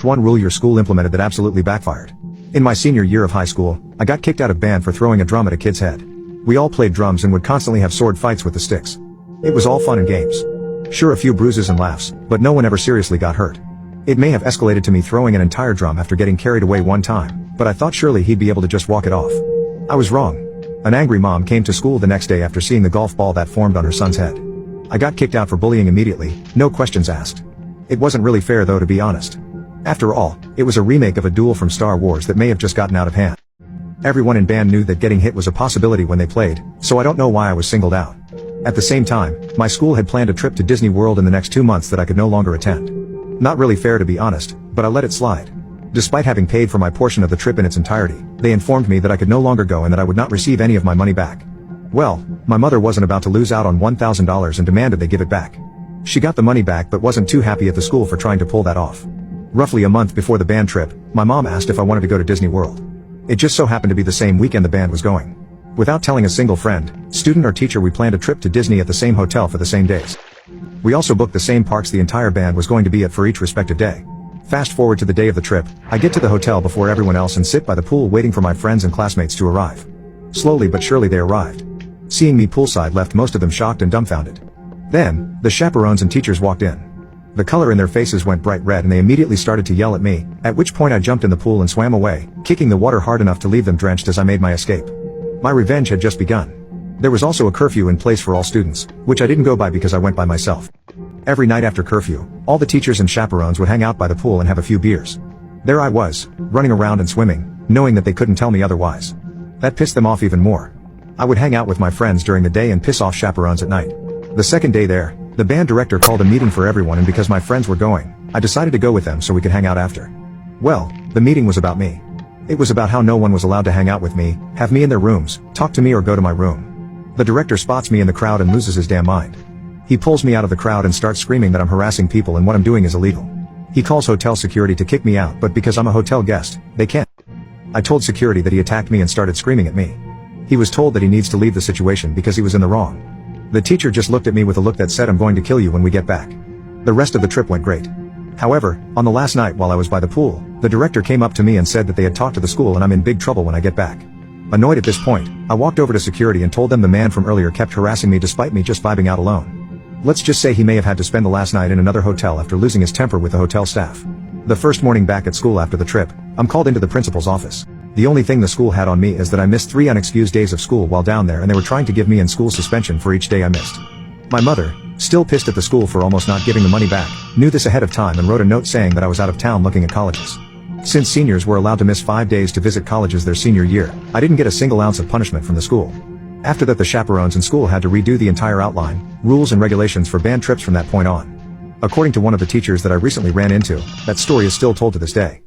One rule your school implemented that absolutely backfired. In my senior year of high school, I got kicked out of band for throwing a drum at a kid's head. We all played drums and would constantly have sword fights with the sticks. It was all fun and games. Sure, a few bruises and laughs, but no one ever seriously got hurt. It may have escalated to me throwing an entire drum after getting carried away one time, but I thought surely he'd be able to just walk it off. I was wrong. An angry mom came to school the next day after seeing the golf ball that formed on her son's head. I got kicked out for bullying immediately, no questions asked. It wasn't really fair though, to be honest. After all, it was a remake of a duel from Star Wars that may have just gotten out of hand. Everyone in band knew that getting hit was a possibility when they played, so I don't know why I was singled out. At the same time, my school had planned a trip to Disney World in the next 2 months that I could no longer attend. Not really fair, to be honest, but I let it slide. Despite having paid for my portion of the trip in its entirety, they informed me that I could no longer go and that I would not receive any of my money back. Well, my mother wasn't about to lose out on $1,000 and demanded they give it back. She got the money back but wasn't too happy at the school for trying to pull that off. Roughly a month before the band trip, my mom asked if I wanted to go to Disney World. It just so happened to be the same weekend the band was going. Without telling a single friend, student or teacher, we planned a trip to Disney at the same hotel for the same days. We also booked the same parks the entire band was going to be at for each respective day. Fast forward to the day of the trip, I get to the hotel before everyone else and sit by the pool waiting for my friends and classmates to arrive. Slowly but surely they arrived. Seeing me poolside left most of them shocked and dumbfounded. Then, the chaperones and teachers walked in. The color in their faces went bright red and they immediately started to yell at me, at which point I jumped in the pool and swam away, kicking the water hard enough to leave them drenched as I made my escape. My revenge had just begun. There was also a curfew in place for all students, which I didn't go by because I went by myself. Every night after curfew, all the teachers and chaperones would hang out by the pool and have a few beers. There I was, running around and swimming, knowing that they couldn't tell me otherwise. That pissed them off even more. I would hang out with my friends during the day and piss off chaperones at night. The second day there, the band director called a meeting for everyone, and because my friends were going, I decided to go with them so we could hang out after. Well, the meeting was about me. It was about how no one was allowed to hang out with me, have me in their rooms, talk to me or go to my room. The director spots me in the crowd and loses his damn mind. He pulls me out of the crowd and starts screaming that I'm harassing people and what I'm doing is illegal. He calls hotel security to kick me out, but because I'm a hotel guest, they can't. I told security that he attacked me and started screaming at me. He was told that he needs to leave the situation because he was in the wrong. The teacher just looked at me with a look that said, "I'm going to kill you when we get back." The rest of the trip went great. However, on the last night while I was by the pool, the director came up to me and said that they had talked to the school and I'm in big trouble when I get back. Annoyed at this point, I walked over to security and told them the man from earlier kept harassing me despite me just vibing out alone. Let's just say he may have had to spend the last night in another hotel after losing his temper with the hotel staff. The first morning back at school after the trip, I'm called into the principal's office. The only thing the school had on me is that I missed 3 unexcused days of school while down there and they were trying to give me in-school suspension for each day I missed. My mother, still pissed at the school for almost not giving the money back, knew this ahead of time and wrote a note saying that I was out of town looking at colleges. Since seniors were allowed to miss 5 days to visit colleges their senior year, I didn't get a single ounce of punishment from the school. After that, the chaperones and school had to redo the entire outline, rules and regulations for band trips from that point on. According to one of the teachers that I recently ran into, that story is still told to this day.